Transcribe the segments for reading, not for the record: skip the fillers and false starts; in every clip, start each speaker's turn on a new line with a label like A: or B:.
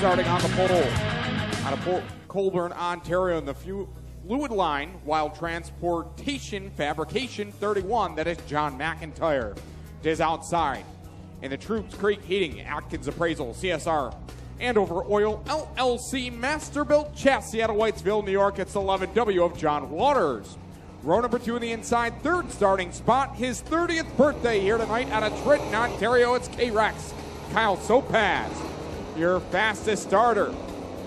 A: starting on the pole. Out of Colborne, Ontario, in the fluid line, Wild Transportation Fabrication 31, that is John McIntyre. It is outside. In the Troops Creek Heating, Atkins Appraisal, CSR, Andover Oil, LLC, Masterbuilt Chassis out of Whitesville, New York. It's 11W of John Waters. Row number 2 in the inside, third starting spot, his 30th birthday here tonight out of Trenton, Ontario. It's K-Rex, Kyle Sopaz. Your fastest starter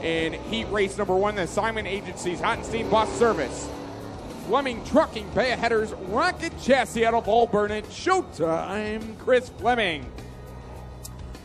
A: in heat race number 1, the Simon Agency's Hottenstein Bus Service. Fleming Trucking, Bay of Headers, Rocket Chassis out of Auburn. It's showtime, Chris Fleming.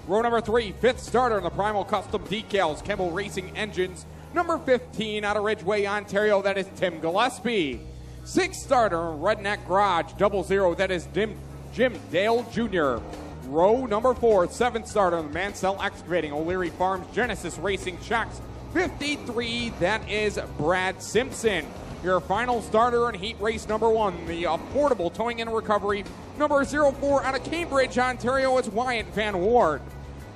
A: Row number 3, fifth starter in the Primal Custom Decals, Kimball Racing Engines, number 15 out of Ridgeway, Ontario, that is Tim Gillespie. Sixth starter in Redneck Garage, 00, that is Jim Dale Jr. Row number 4, seventh starter in the Mansell Excavating, O'Leary Farms, Genesis Racing Shocks, 53, that is Brad Simpson. Your final starter in heat race number 1, the Affordable Towing and Recovery, number 04 out of Cambridge, Ontario, is Wyatt Van Ward.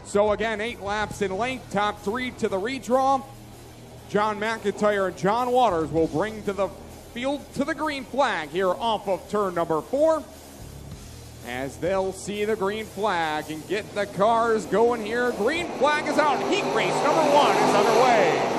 A: So again, 8 laps in length, top 3 to the redraw. John McIntyre and John Waters will bring to the field to the green flag here off of turn number 4. As they'll see the green flag and get the cars going here. Green flag is out. Heat race number 1 is underway.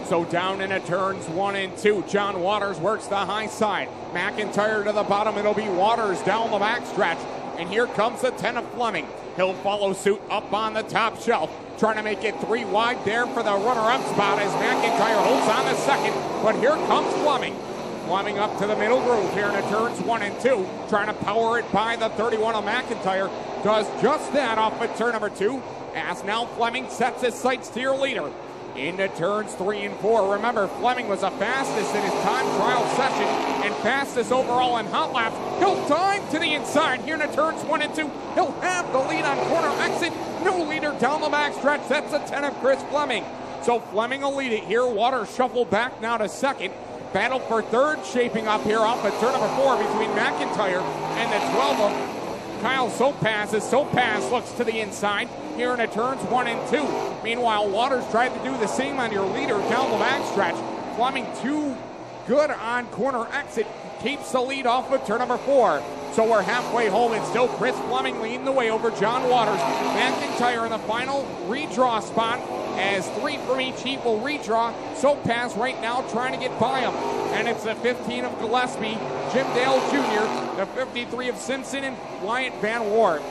A: So down into turns 1 and 2. John Waters works the high side. McIntyre to the bottom. It'll be Waters down the backstretch. And here comes the 10 of Fleming. He'll follow suit up on the top shelf. Trying to make it 3 wide there for the runner-up spot as McIntyre holds on the second. But here comes Fleming. Fleming up to the middle groove here in turns 1 and 2. Trying to power it by the 31 of McIntyre. Does just that off of turn number 2. As now Fleming sets his sights to your leader. Into turns 3 and 4. Remember, Fleming was the fastest in his time trial session and fastest overall in hot laps. He'll dive to the inside here into turns 1 and 2. He'll have the lead on corner exit. No leader down the backstretch. That's a 10 of Chris Fleming. So Fleming will lead it here. Waters shuffle back now to second. Battle for third shaping up here off of turn number 4 between McIntyre and the 12 of Kyle Sopaz. As Sopaz looks to the inside here in turns 1 and 2. Meanwhile, Waters tried to do the same on your leader down the backstretch. Fleming too good on corner exit. Keeps the lead off of turn number 4. So we're halfway home and still Chris Fleming leading the way over John Waters. McIntyre in the final redraw spot as 3 from each heat will redraw. Sopaz right now trying to get by him. And it's the 15 of Gillespie, Jim Dale Jr., the 53 of Simpson, and Wyatt Van Ward.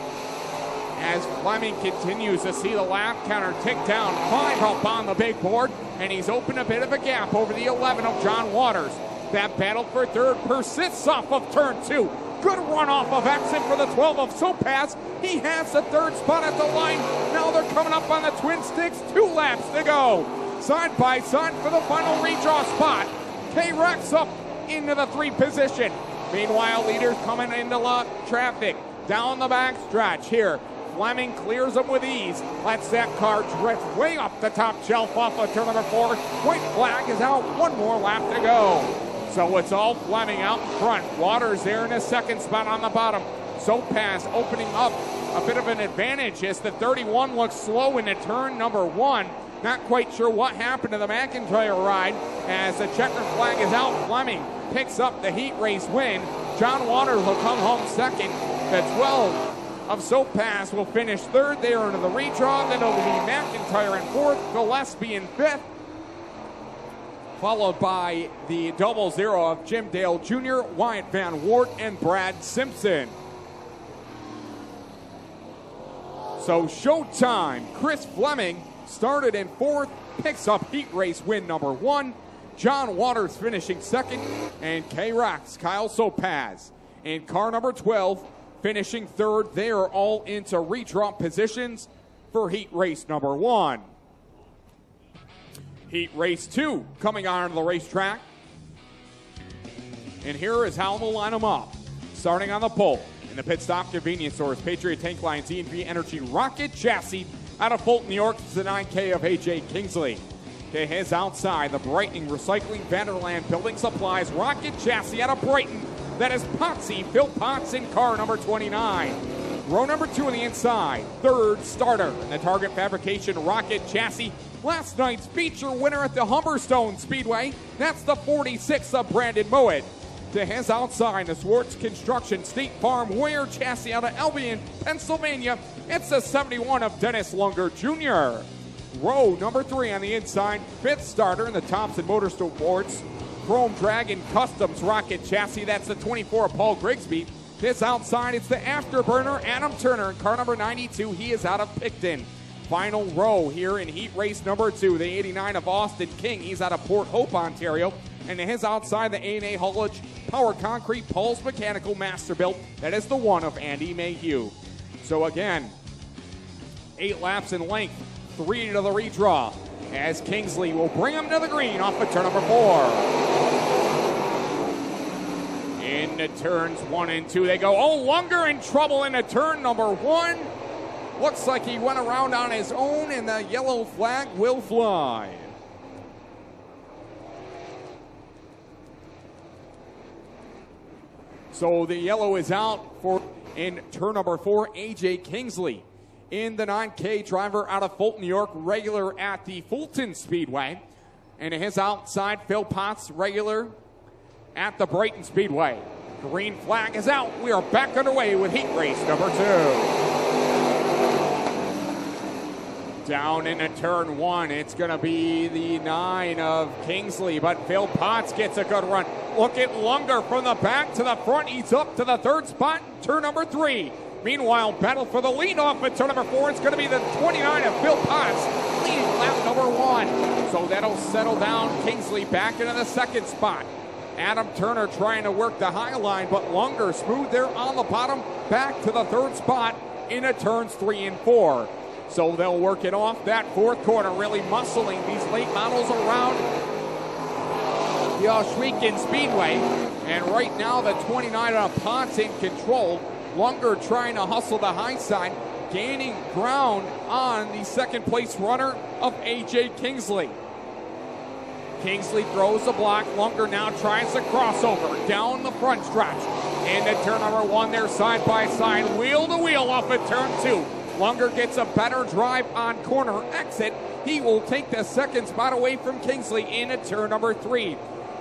A: As Fleming continues to see the lap counter tick down, 5 up on the big board, and he's opened a bit of a gap over the 11 of John Waters. That battle for third persists off of turn 2. Good run off of exit for the 12 of Sopaz. He has the third spot at the line. Now they're coming up on the twin sticks. 2 laps to go. Side by side for the final redraw spot. K-Rex up into the 3 position. Meanwhile, leaders coming into traffic. Down the back stretch here. Fleming clears them with ease. Lets that car drift way up the top shelf off of turn number 4. White flag is out. 1 more lap to go. So it's all Fleming out in front. Waters there in the second spot on the bottom. Sopaz opening up a bit of an advantage as the 31 looks slow into turn number 1. Not quite sure what happened to the McIntyre ride as the checker flag is out. Fleming picks up the heat race win. John Waters will come home second. The 12 of Sopaz will finish third there into the redraw. Then it'll be McIntyre in 4th, Gillespie in 5th. Followed by the 00 of Jim Dale Jr., Wyatt Van Wart, and Brad Simpson. So showtime. Chris Fleming started in 4th, picks up heat race win number 1. John Waters finishing 2nd, and K-Rex, Kyle Sopaz in car number 12, finishing 3rd. They are all into redraw positions for heat race number 1. Heat race 2 coming onto the racetrack. And here is how we'll line them up. Starting on the pole, in the pit stop convenience stores, Patriot Tank Line, E&V Energy, Rocket Chassis out of Fulton, New York. It's the 9K of AJ Kingsley. To his outside, the Brightening Recycling Vanderland Building Supplies, Rocket Chassis out of Brighton. That is Potsy, Phil Potts in car number 29. Row number 2 on the inside, third starter in the Target Fabrication Rocket Chassis. Last night's feature winner at the Humberstone Speedway. That's the 46 of Brandon Mowat. To his outside, the Swartz Construction State Farm Warrior Chassis out of Albion, Pennsylvania. It's the 71 of Dennis Lunger Jr. Row number 3 on the inside, fifth starter in the Thompson Motorsports Chrome Dragon Customs Rocket Chassis. That's the 24 of Paul Grigsby. This outside, it's the afterburner Adam Turner in car number 92. He is out of Picton. Final row here in heat race number 2, the 89 of Austin King. He's out of Port Hope, Ontario. And to his outside, the A&A Haulage Power Concrete Paul's Mechanical Masterbuilt. That is the 1 of Andy Mayhew. So again, 8 laps in length, 3 to the redraw, as Kingsley will bring him to the green off of turn number 4. Into turns 1 and 2 they go. Oh, Lunger in trouble into turn number 1. Looks like he went around on his own, and the yellow flag will fly. So the yellow is out for in turn number 4, AJ Kingsley. In the 9K, driver out of Fulton, New York, regular at the Fulton Speedway. And to his outside, Phil Potts, regular at the Brighton Speedway. Green flag is out. We are back underway with heat race number 2. Down into turn 1, it's going to be the 9 of Kingsley, but Phil Potts gets a good run. Look at Lunger from the back to the front. He's up to the 3rd spot, turn number 3. Meanwhile, battle for the lead off at turn number 4. It's going to be the 29 of Phil Potts leading lap number 1. So that'll settle down Kingsley back into the 2nd spot. Adam Turner trying to work the high line, but Lunger smooth there on the bottom, back to the 3rd spot into turns 3 and 4. So they'll work it off that 4th corner, really muscling these late models around the Ohsweken Speedway. And right now the 29 of Potts in control. Lunger trying to hustle the high side, gaining ground on the 2nd place runner of AJ Kingsley. Kingsley throws the block. Lunger now tries the crossover down the front stretch. Into turn number 1, they're side by side, wheel to wheel off at turn 2. Lunger gets a better drive on corner exit. He will take the 2nd spot away from Kingsley into turn number 3.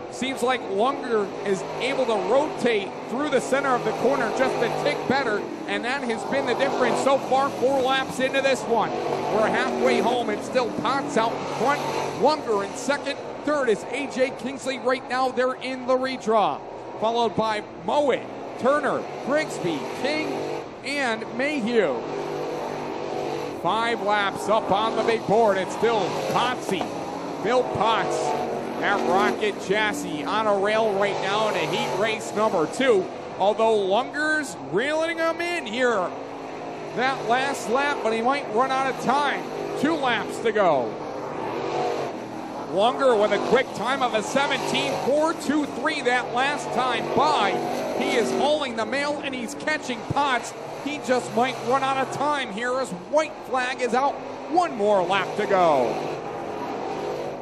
A: Seems like Lunger is able to rotate through the center of the corner just a tick better, and that has been the difference so far 4 laps into this one. We're halfway home. It's still Potts out in front, Lunger in 2nd. 3rd is AJ Kingsley. Right now they're in the redraw, followed by Mowat, Turner, Grigsby, King, and Mayhew. 5 laps up on the big board. It's still Potsy, Phil Potts, that Rocket Chassis on a rail right now in a heat race number 2. Although Lunger's reeling him in here that last lap, but he might run out of time. 2 laps to go. Lunger with a quick time of a 17.423 that last time by. He is hauling the mail and he's catching Potts. He just might run out of time here as white flag is out. 1 more lap to go.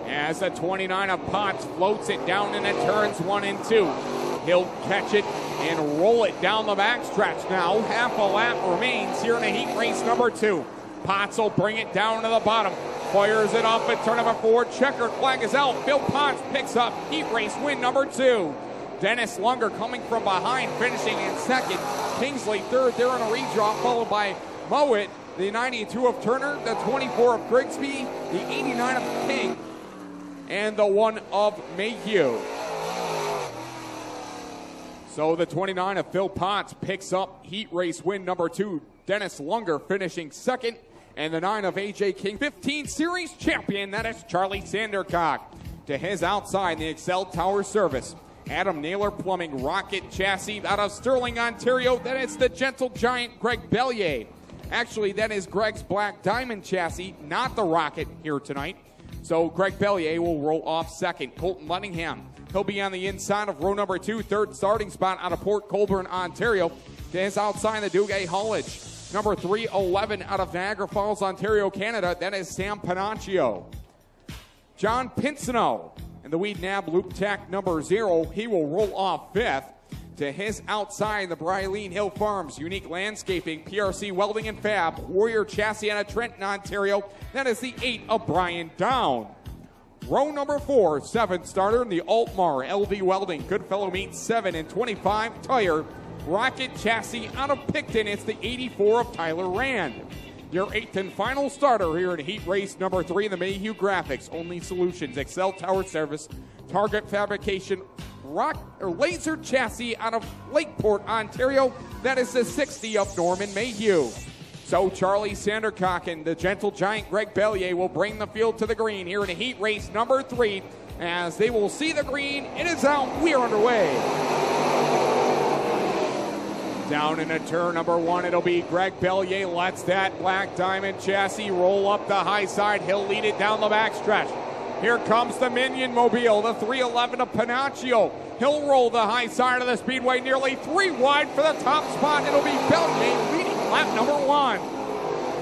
A: As the 29 of Potts floats it down into turns 1 and 2. He'll catch it and roll it down the backstretch now. Half a lap remains here in a heat race number 2. Potts will bring it down to the bottom. Fires it up at turn number 4. Checkered flag is out. Phil Potts picks up heat race win number 2. Dennis Lunger coming from behind, finishing in 2nd. Kingsley 3rd there in a redraw, followed by Mowat, the 92 of Turner, the 24 of Grigsby, the 89 of King, and the 1 of Mayhew. So the 29 of Phil Potts picks up heat race win number 2. Dennis Lunger finishing 2nd. And the 9 of AJ King, 15 series champion, that is Charlie Sandercock. To his outside, the Excel Tower Service, Adam Naylor Plumbing Rocket Chassis out of Sterling, Ontario. That is the Gentle Giant Greg Bellier. Actually, that is Greg's Black Diamond Chassis, not the Rocket here tonight. So Greg Bellier will roll off 2nd. Colton Ludingham, he'll be on the inside of row number 2, 3rd starting spot out of Port Colborne, Ontario. To his outside, the Duguay Haulage. Number 311 out of Niagara Falls, Ontario, Canada. That is Sam Panaccio. John Pinsino in the Weed Nab Loop Tech number 0. He will roll off 5th. To his outside, the Brilene Hill Farms, Unique Landscaping, PRC Welding and Fab, Warrior Chassis out of Trenton, Ontario. That is the 8 of Brian Down. Row number 4, 7th starter in the Altmar, LD Welding, Goodfellow Meats 7 and 25 Tire, Rocket Chassis out of Picton. It's the 84 of Tyler Rand. Your 8th and final starter here in heat race number 3 in the Mayhew Graphics, Only Solutions, Excel Tower Service, Target Fabrication, Laser Chassis out of Lakeport, Ontario. That is the 60 of Norman Mayhew. So Charlie Sandercock and the gentle giant Greg Bellier will bring the field to the green here in heat race number 3. As they will see the green, it is out. We are underway. Down into turn number 1, it'll be Greg Bellier. Lets that black diamond chassis roll up the high side. He'll lead it down the backstretch. Here comes the Minion Mobile, the 311 of Panaccio. He'll roll the high side of the speedway, nearly 3 wide for the top spot. It'll be Bellier leading lap number 1.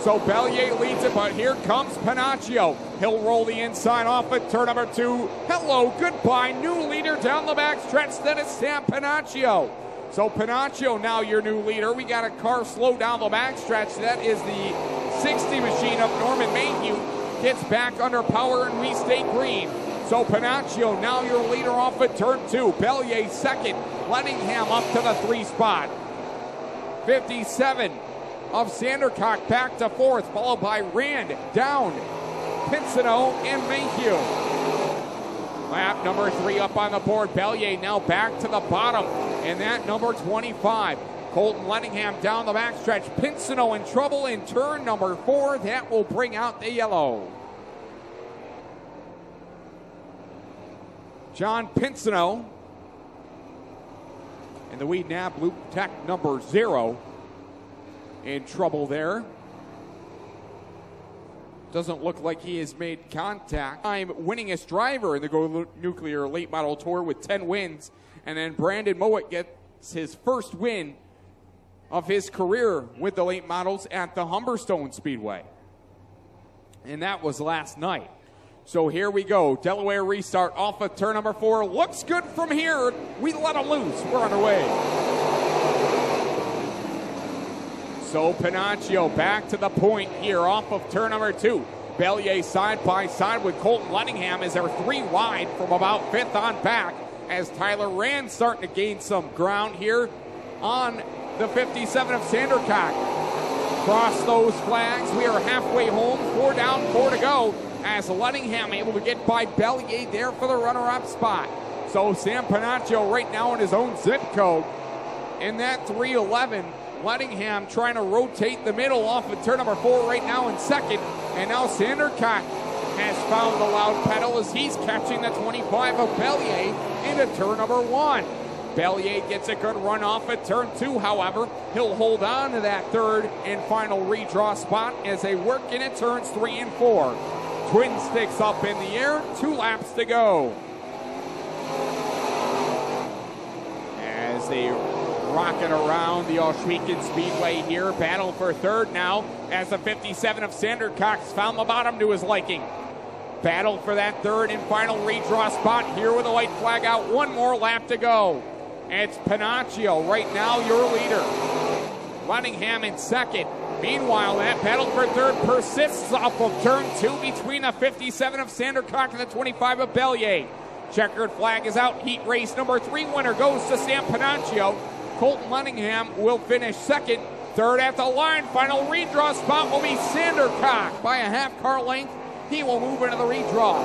A: So Bellier leads it, but here comes Panaccio. He'll roll the inside off at turn number 2. Hello, goodbye, new leader down the backstretch. That is Sam Panaccio. So Panaccio now your new leader. We got a car slow down the backstretch. That is the 60 machine of Norman Mayhew. Gets back under power and we stay green. So Panaccio now your leader off at turn 2. Bellier second. Lettingham up to the 3 spot. 57 of Sandercock back to 4th, followed by Rand, Down, Pinsino, and Mayhew. Lap number 3 up on the board. Bellier now back to the bottom. And that number 25. Colton Lettingham down the backstretch. Pinsino in trouble in turn number 4. That will bring out the yellow. John Pinsino in the Weed Nab Blue Tech number 0 in trouble there. Doesn't look like he has made contact. I'm winningest driver in the Go Nuclear Late Model Tour with 10 wins. And then Brandon Mowat gets his first win of his career with the late models at the Humberstone Speedway. And that was last night. So here we go. Delaware restart off of turn number 4. Looks good from here. We let him loose. We're underway. So Panaccio back to the point here off of turn number 2. Bellier side by side with Colton Lettingham as they're 3 wide from about 5th on back, as Tyler Rand starting to gain some ground here on the 57 of Sandercock. Cross those flags. We are halfway home. 4 down, 4 to go, as Lettingham able to get by Bellier there for the runner-up spot. So Sam Panaccio right now in his own zip code in that 311. Lettingham trying to rotate the middle off of turn number 4 right now in second. And now Sandercock has found the loud pedal as he's catching the 25 of Bellier into turn number 1. Bellier gets a good run off at turn 2, however. He'll hold on to that 3rd and final redraw spot as they work in at turns 3 and 4. Twin sticks up in the air, 2 laps to go. As they rocking around the Ohsweken Speedway here. Battle for 3rd now as the 57 of Sandercock's found the bottom to his liking. Battle for that 3rd and final redraw spot here with a white flag out. 1 more lap to go. It's Panaccio right now your leader. Lettingham in second. Meanwhile, that battle for 3rd persists off of turn 2 between the 57 of Sandercock and the 25 of Bellier. Checkered flag is out. Heat race number 3 winner goes to Sam Panaccio. Colton Lettingham will finish second. 3rd at the line. Final redraw spot will be Sandercock by a half car length. He will move into the redraw.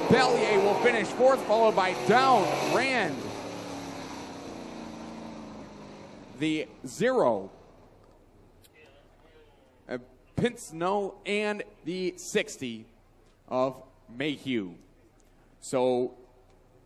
A: Bellier will finish 4th, followed by Down, Rand, the 0, Pinsino, and the 60 of Mayhew. So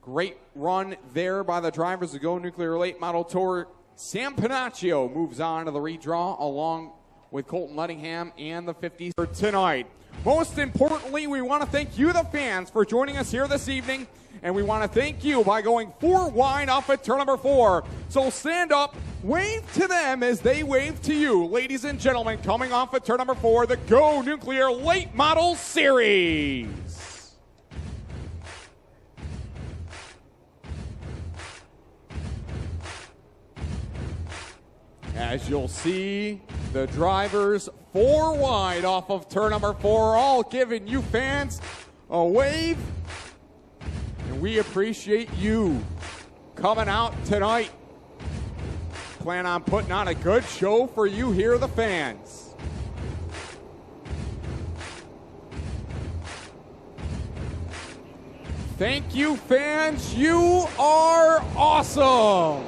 A: great run there by the drivers to Go Nuclear Late Model Tour. Sam Panaccio moves on to the redraw along with Colton Lettingham and the 50s for tonight. Most importantly, we want to thank you, the fans, for joining us here this evening. And we want to thank you by going 4 wide off at turn number 4. So stand up, wave to them as they wave to you. Ladies and gentlemen, coming off at turn number 4, the Go Nuclear Late Model Series. As you'll see, the drivers 4 wide off of turn number 4, all giving you fans a wave. And we appreciate you coming out tonight. Plan on putting on a good show for you here, the fans. Thank you, fans. You are awesome.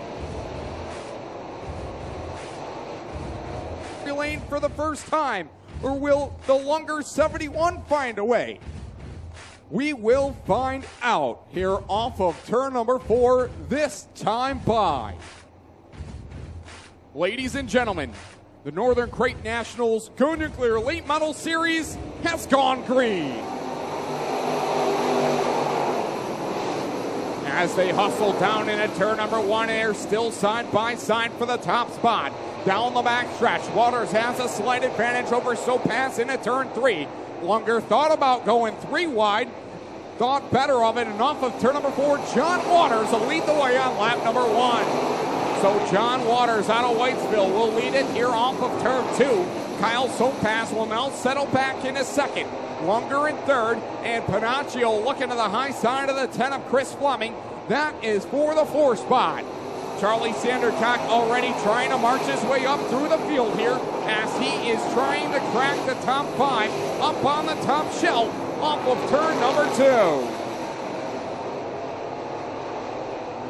A: Lane for the first time, or will the Lunger 71 find a way? We will find out here off of turn number 4 this time by. Ladies and gentlemen, the Northern Crate Nationals Go Nuclear Late Model Series has gone green. As they hustle down into turn number 1, they're still side by side for the top spot. Down the back stretch, Waters has a slight advantage over Sopass into turn 3. Lunger thought about going 3 wide, thought better of it, and off of turn number 4, John Waters will lead the way on lap number 1. So John Waters out of Whitesville will lead it here off of turn 2. Kyle Sopass will now settle back into second. Lunger in third, and Panaccio looking to the high side of the 10 of Chris Fleming. That is for the 4 spot. Charlie Sandercock already trying to march his way up through the field here as he is trying to crack the top 5 up on the top shelf off of turn number 2.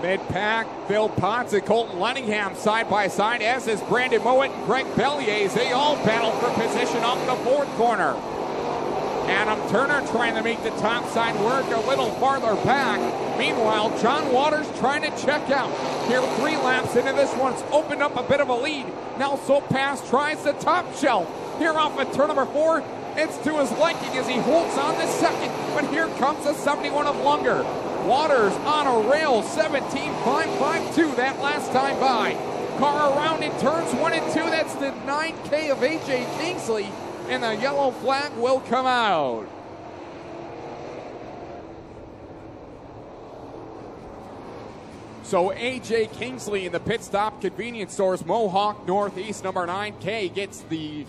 A: Mid-pack, Phil Potts and Colton Lenningham side by side, as is Brandon Mowat and Greg Bellier. They all battle for position off the 4th corner. Adam Turner trying to make the top side work a little farther back. Meanwhile, John Waters trying to check out. Here 3 laps into this one's opened up a bit of a lead. Now Sopass tries the top shelf. Here off at turn number 4, it's to his liking as he holds on to second. But here comes the 71 of Lunger. Waters on a rail, 17.552 that last time by. Car around in turns 1 and 2, that's the 9K of AJ Kingsley. And the yellow flag will come out. So AJ Kingsley in the pit stop convenience stores, Mohawk Northeast, number 9K, gets the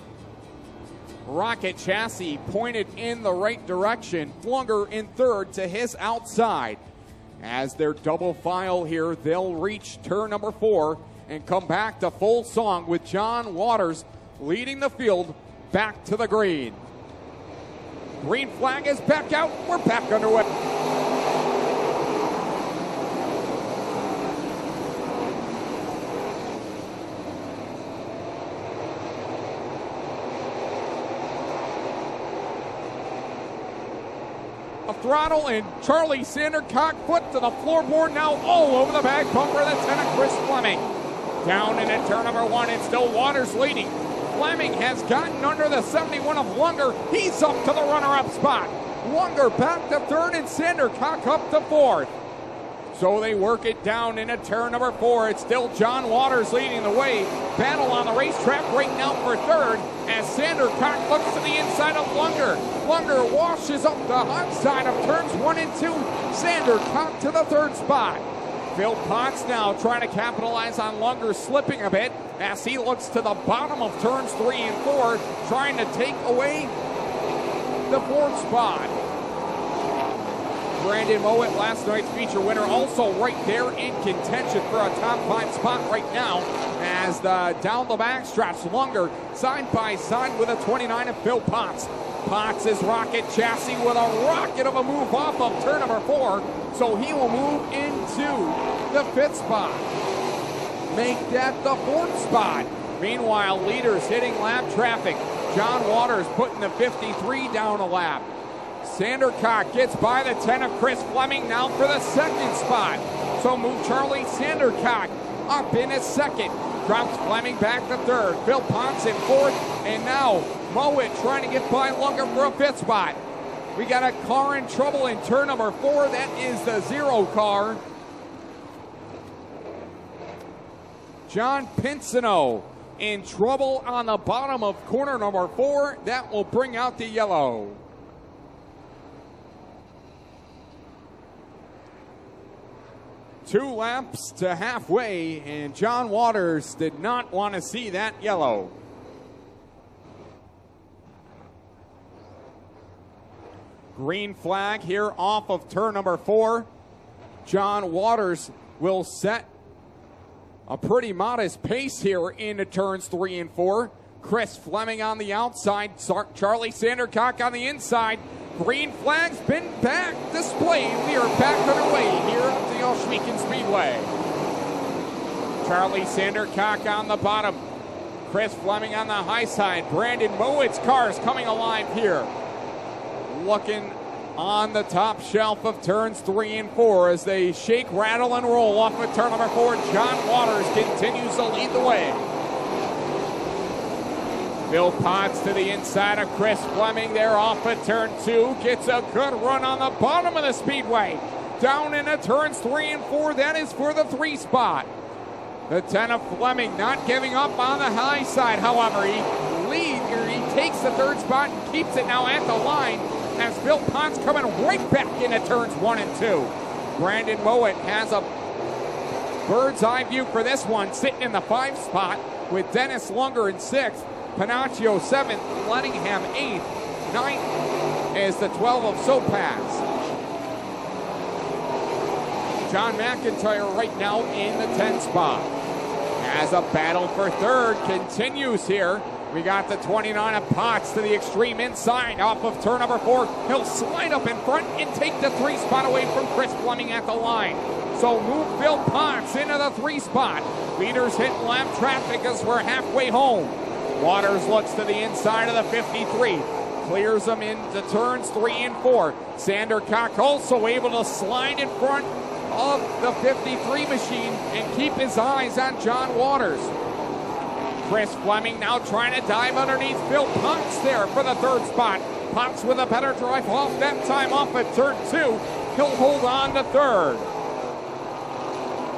A: rocket chassis pointed in the right direction. Lunger in third to his outside. As they're double file here, they'll reach turn number 4 and come back to full song with John Waters leading the field back to the green. Green flag is back out. We're back underway. A throttle and Charlie Sandercock foot to the floorboard now all over the back bumper of the 10 of Chris Fleming. Down into turn number 1, it's still Waters leading. Fleming has gotten under the 71 of Lunger. He's up to the runner-up spot. Lunger back to third and Sandercock up to 4th. So they work it down into turn number 4. It's still John Waters leading the way. Battle on the racetrack right now for third as Sandercock looks to the inside of Lunger. Lunger washes up the hot side of turns 1 and 2. Sandercock to the 3rd spot. Phil Potts now trying to capitalize on Lunger slipping a bit as he looks to the bottom of turns 3 and 4, trying to take away the 4th spot. Brandon Mowat, last night's feature winner, also right there in contention for a top 5 spot right now as the down the back stretch. Lunger side by side with a 29 of Phil Potts. Potts' rocket chassis with a rocket of a move off of turn number 4, so he will move into the 5th spot. Make that the 4th spot. Meanwhile, leaders hitting lap traffic. John Waters putting the 53 down a lap. Sandercock gets by the 10 of Chris Fleming now for the 2nd spot. So move Charlie Sandercock up in his 2nd. Drops Fleming back to 3rd. Phil Potts in 4th. And now Mowat trying to get by Lunger for a 5th spot. We got a car in trouble in turn number 4. That is the 0 car. John Pinsino in trouble on the bottom of corner number 4. That will bring out the yellow. 2 laps to halfway, and John Waters did not want to see that yellow. Green flag here off of turn number 4. John Waters will set a pretty modest pace here into turns 3 and 4. Chris Fleming on the outside, Charlie Sandercock on the inside. Green flag's been back displayed. We are back underway here at the Ohsweken Speedway. Charlie Sandercock on the bottom. Chris Fleming on the high side. Brandon Mowitt's cars coming alive here. Looking on the top shelf of turns 3 and 4 as they shake, rattle, and roll off of turn number 4. John Waters continues to lead the way. Phil Potts to the inside of Chris Fleming there off of turn 2. Gets a good run on the bottom of the speedway. Down into turns 3 and 4. That is for the 3 spot. The 10 of Fleming not giving up on the high side. However, he takes the 3rd spot and keeps it now at the line as Phil Potts coming right back into turns 1 and 2. Brandon Mowat has a bird's eye view for this one, sitting in the 5 spot with Dennis Lunger in 6th. Panaccio 7th, Lettingham 8th, 9th is the 12 of Sopaz. John McIntyre right now in the 10th spot. As a battle for 3rd continues here. We got the 29 of Potts to the extreme inside off of turn number 4. He'll slide up in front and take the 3 spot away from Chris Fleming at the line. So move Phil Potts into the 3 spot. Leaders hit lap traffic as we're halfway home. Waters looks to the inside of the 53. Clears them into turns 3 and 4. Sandercock also able to slide in front of the 53 machine and keep his eyes on John Waters. Chris Fleming now trying to dive underneath Phil Potts there for the 3rd spot. Potts with a better drive off that time off at turn 2. He'll hold on to 3rd.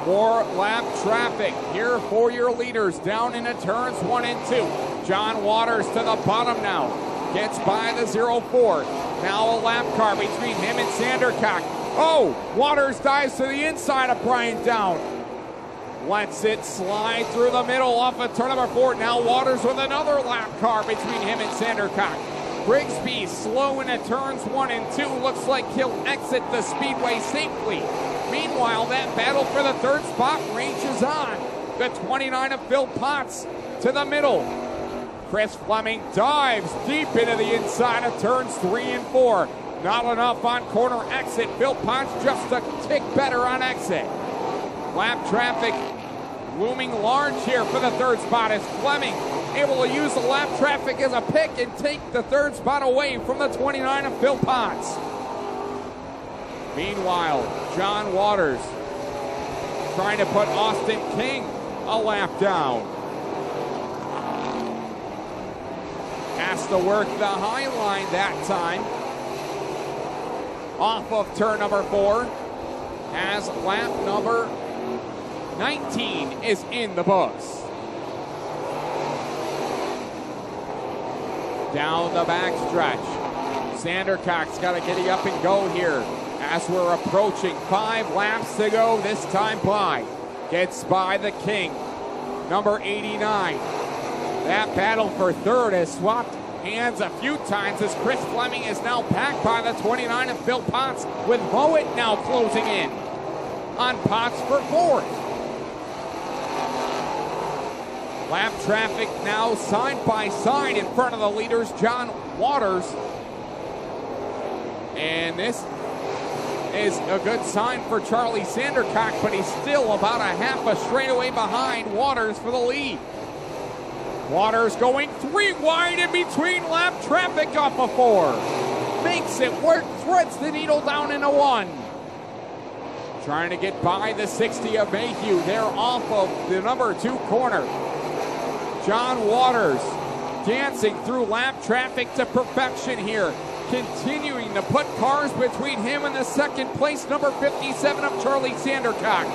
A: More lap traffic here for your leaders down into turns 1 and 2. John Waters to the bottom now. Gets by the 04. Now a lap car between him and Sandercock. Oh, Waters dives to the inside of Brian Down. Lets it slide through the middle off of turn number 4. Now Waters with another lap car between him and Sandercock. Grigsby slow into turns 1 and 2. Looks like he'll exit the speedway safely. Meanwhile, that battle for the 3rd spot rages on. The 29 of Phil Potts to the middle. Chris Fleming dives deep into the inside of turns 3 and 4. Not enough on corner exit. Phil Potts just a tick better on exit. Lap traffic looming large here for the 3rd spot as Fleming able to use the lap traffic as a pick and take the 3rd spot away from the 29 of Phil Potts. Meanwhile, John Waters trying to put Austin King a lap down. Has to work the high line that time. Off of turn number 4 as lap number 19 is in the books. Down the back stretch. Sandercock's got to giddy up and go here as we're approaching 5 laps to go this time by. Gets by the King, number 89. That battle for 3rd has swapped hands a few times as Chris Fleming is now packed by the 29 of Phil Potts, with Mowat now closing in on Potts for 4th. Lap traffic now side by side in front of the leaders, John Waters. And this is a good sign for Charlie Sandercock, but he's still about a half a straightaway behind Waters for the lead. Waters going 3 wide in between lap traffic off of 4. Makes it work, threads the needle down into 1. Trying to get by the 60 of Mayhew. They're off of the number 2 corner. John Waters dancing through lap traffic to perfection here. Continuing to put cars between him and the 2nd place, number 57 of Charlie Sandercock.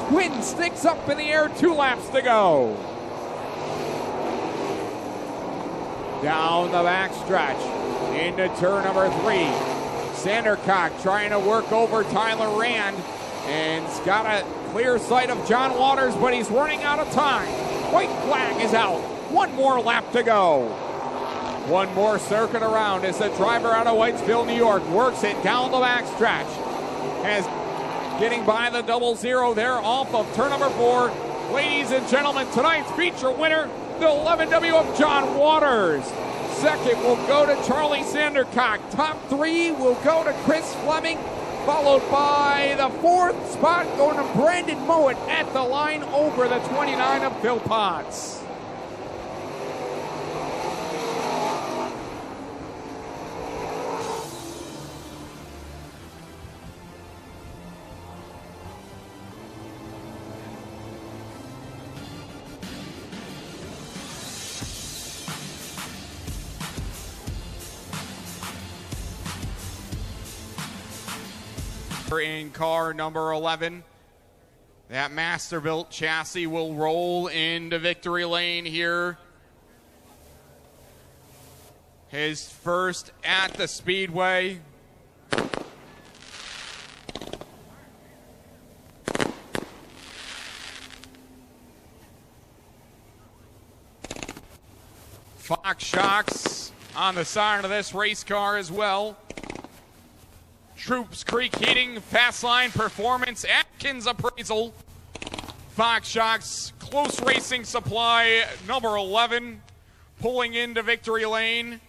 A: Twin sticks up in the air, 2 laps to go. Down the backstretch into turn number 3. Sandercock trying to work over Tyler Rand And he's got a clear sight of John Waters, but he's running out of time. White flag is out. One more lap to go. One more circuit around as the driver out of Whitesville, New York, works it down the backstretch. As getting by the 00 there off of turn number 4. Ladies and gentlemen, tonight's feature winner, the 11W of John Waters. Second will go to Charlie Sandercock. Top 3 will go to Chris Fleming, followed by the 4th spot going to Brandon Mowat at the line over the 29 of Phil Potts. In car number 11, that Masterbuilt chassis will roll into victory lane here. His first at the Speedway. Fox Shocks on the side of this race car as well. Troops Creek Heating, Fast Line Performance, Atkins Appraisal, Fox Shocks, Close Racing Supply, number 11, pulling into victory lane.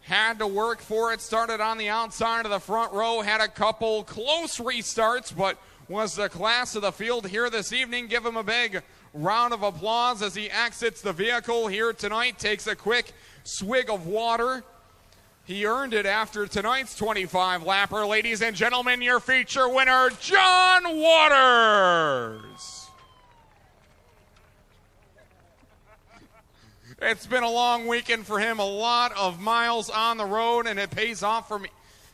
A: Had to work for it, started on the outside of the front row, had a couple close restarts, but was the class of the field here this evening. Give him a big round of applause as he exits the vehicle here tonight, takes a quick swig of water. He earned it after tonight's 25-lapper. Ladies and gentlemen, your feature winner, John Waters. It's been a long weekend for him, a lot of miles on the road, and it pays off for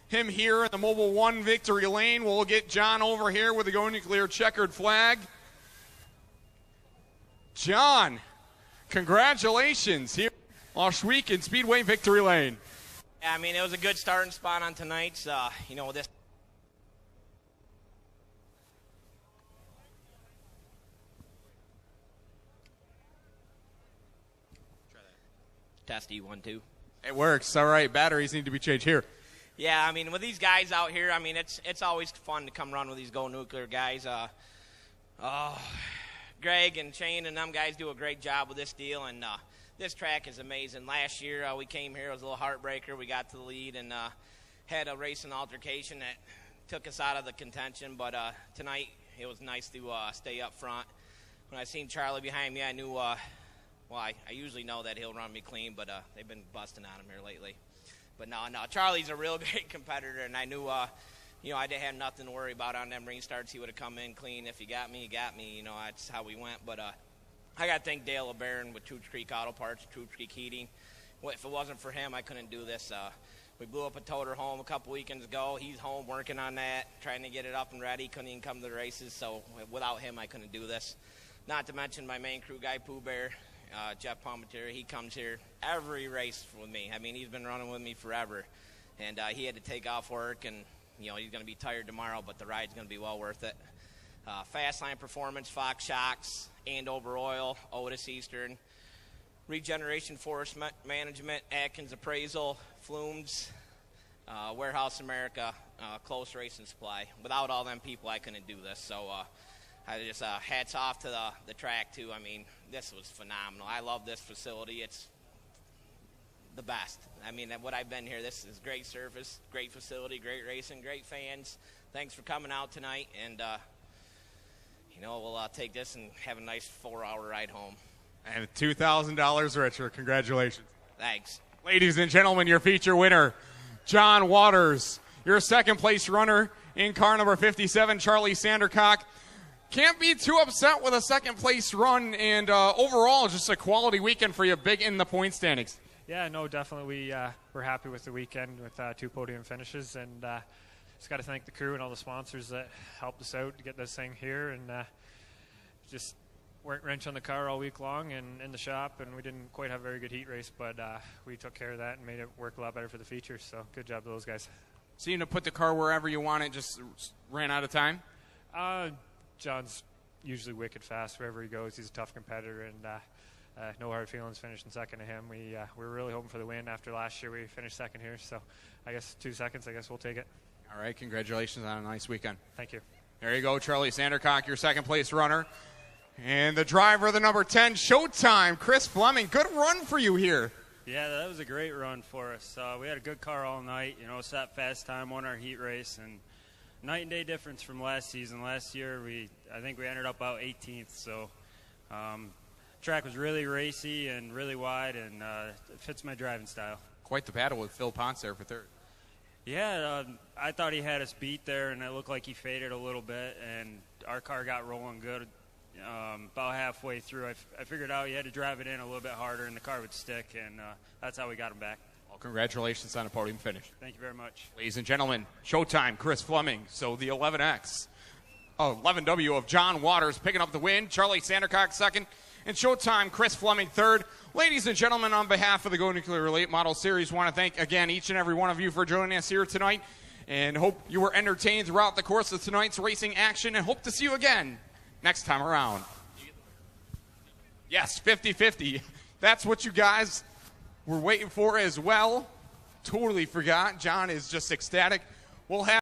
A: him here in the Mobile One victory lane. We'll get John over here with the Go Nuclear checkered flag. John, congratulations here last week in Speedway victory lane.
B: I mean, it was a good starting spot on tonight's. This test E1-2.
A: It works. All right, batteries need to be changed here.
B: Yeah, I mean, with these guys out here, I mean, it's always fun to come run with these Go Nuclear guys. Greg and Shane and them guys do a great job with this deal, and this track is amazing. Last year we came here, it was a little heartbreaker. We got to the lead and had a racing altercation that took us out of the contention, but tonight it was nice to stay up front. When I seen Charlie behind me, I knew, I usually know that he'll run me clean, but they've been busting on him here lately. But no, Charlie's a real great competitor, and I knew, I didn't have nothing to worry about on them restarts. He would have come in clean. If you got me, you got me. That's how we went, but I got to thank Dale LeBaron with Troops Creek Auto Parts, Troops Creek Heating. Well, if it wasn't for him, I couldn't do this. We blew up a toter home a couple weekends ago. He's home working on that, trying to get it up and ready. Couldn't even come to the races, so without him, I couldn't do this. Not to mention my main crew guy, Pooh Bear, Jeff Palmetier. He comes here every race with me. I mean, he's been running with me forever, and he had to take off work, and he's going to be tired tomorrow, but the ride's going to be well worth it. Fast Line Performance, Fox Shocks, Andover Oil, Otis Eastern, Regeneration Forest Management, Atkins Appraisal, Flumes, Warehouse America, Close Racing Supply. Without all them people, I couldn't do this. So I just hats off to the track, too. I mean, this was phenomenal. I love this facility. It's the best. I mean, what I've been here, this is great service, great facility, great racing, great fans. Thanks for coming out tonight, and we'll take this and have a nice 4-hour ride home.
A: And $2,000 richer. Congratulations.
B: Thanks.
A: Ladies and gentlemen, your feature winner, John Waters. Your second place runner in car number 57, Charlie Sandercock. Can't be too upset with a second place run, and overall just a quality weekend for you, big in the point standings.
C: Yeah, no, definitely. We're happy with the weekend with 2 podium finishes, and just got to thank the crew and all the sponsors that helped us out to get this thing here, and just worked wrench on the car all week long and in the shop, and we didn't quite have a very good heat race, but we took care of that and made it work a lot better for the features, so good job to those guys.
A: Seemed to put the car wherever you want it, just ran out of time?
C: John's usually wicked fast wherever he goes. He's a tough competitor, and no hard feelings finishing second to him. We were really hoping for the win after last year. We finished second here, so I guess 2 seconds, I guess we'll take it.
A: All right, congratulations on a nice weekend.
C: Thank you.
A: There you go, Charlie Sandercock, your second place runner. And the driver of the number 10, Showtime, Chris Fleming. Good run for you here.
D: Yeah, that was a great run for us. We had a good car all night, sat fast time, won our heat race, and night and day difference from last season. Last year, I think we ended up about 18th, so track was really racy and really wide, and it fits my driving style.
A: Quite the battle with Phil Ponce there for third.
D: Yeah, I thought he had us beat there, and it looked like he faded a little bit, and our car got rolling good. About halfway through, I figured out you had to drive it in a little bit harder and the car would stick, and that's how we got him back.
A: Well, congratulations on a podium finish.
D: Thank you very much.
A: Ladies and gentlemen, Showtime, Chris Fleming. So the 11W of John Waters picking up the win. Charlie Sandercock second. And Showtime, Chris Fleming third. Ladies and gentlemen, on behalf of the Go Nuclear Late Model Series, want to thank again each and every one of you for joining us here tonight, and hope you were entertained throughout the course of tonight's racing action, and hope to see you again next time around. Yes, 50-50. That's what you guys were waiting for as well. Totally forgot. John is just ecstatic. We'll have